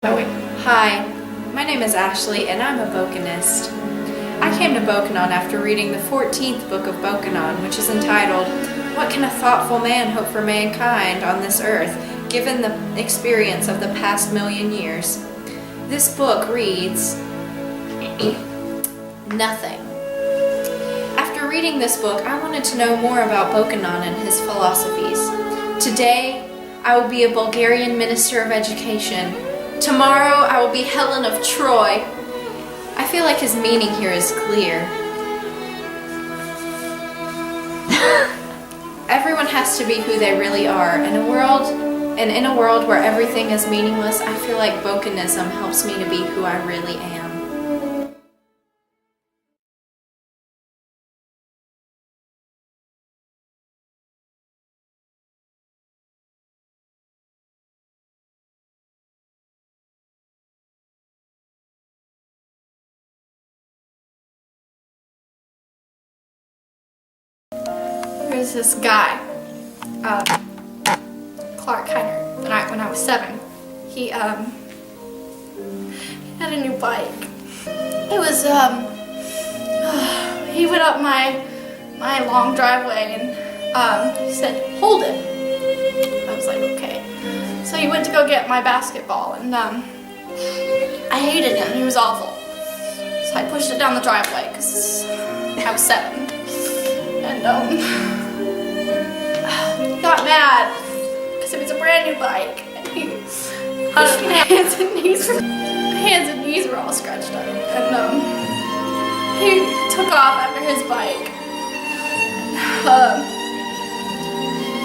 Hi, my name is Ashley and I'm a Bokanist. I came to Bokanon after reading the 14th book of Bokanon, which is entitled, What Can a Thoughtful Man Hope for Mankind on This Earth, Given the Experience of the Past Million Years? This book reads, Nothing. After reading this book, I wanted to know more about Bokanon and his philosophies. Today, I will be a Bulgarian minister of education. Tomorrow, I will be Helen of Troy. I feel like his meaning here is clear. Everyone has to be who they really are. In a world where everything is meaningless, I feel like Bokanism helps me to be who I really am. There's this guy, Clark Heiner, when I was 7. He had a new bike. It was, he went up my long driveway and he said, hold it. I was like, okay. So he went to go get my basketball and I hated him. He was awful. So I pushed it down the driveway because I was 7. And he got mad because it was a brand new bike and my hands and knees were all scratched up, and he took off after his bike.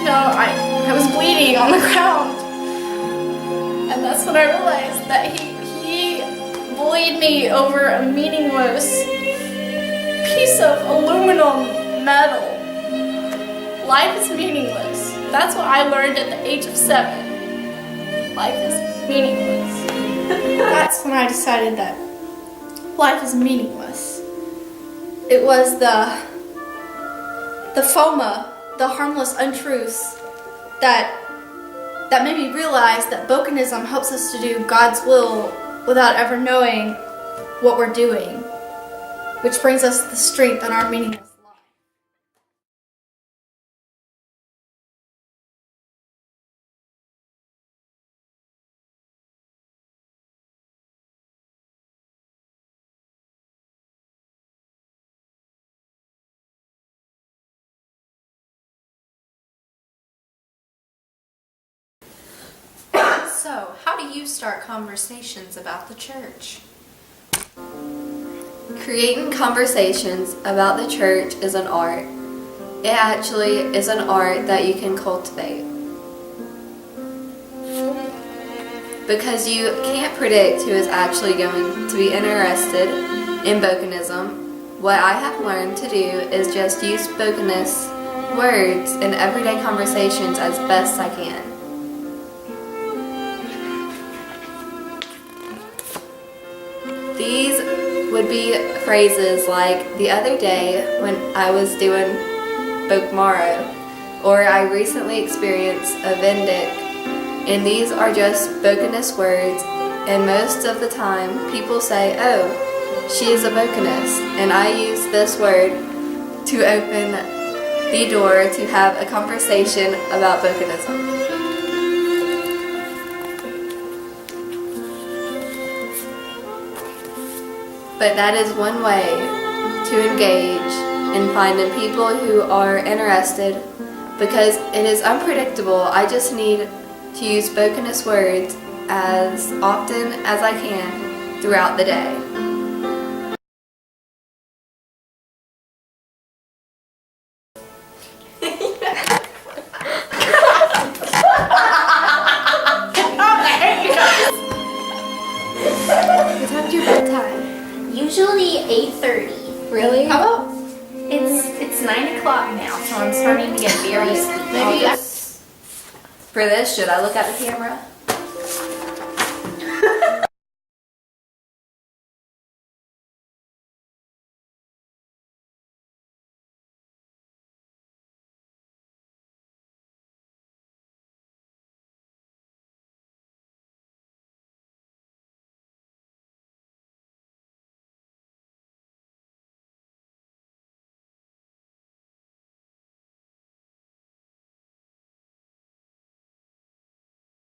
I was bleeding on the ground, and that's when I realized that he bullied me over a meaningless piece of aluminum metal. Life is meaningless. That's what I learned at the age of 7. Life is meaningless. That's when I decided that life is meaningless. It was the FOMA, the harmless untruths, that made me realize that Bokanism helps us to do God's will without ever knowing what we're doing, which brings us the strength in our meaningless life. So, how do you start conversations about the church? Creating conversations about the church is an art. It actually is an art that you can cultivate. Because you can't predict who is actually going to be interested in Bokanism, what I have learned to do is just use Bokanist words in everyday conversations as best I can. These would be phrases like, the other day when I was doing Bokmaro, or I recently experienced a Vindic, and these are just Bokanist words, and most of the time people say, oh, she is a Bokanist, and I use this word to open the door to have a conversation about Bokanism. But that is one way to engage in finding people who are interested, because it is unpredictable. I just need to use Bokanist words as often as I can throughout the day. What time's your bedtime? Usually 8:30. Really? How about? It's 9 o'clock now, so I'm starting to get very sleepy. Maybe For this, should I look at the camera?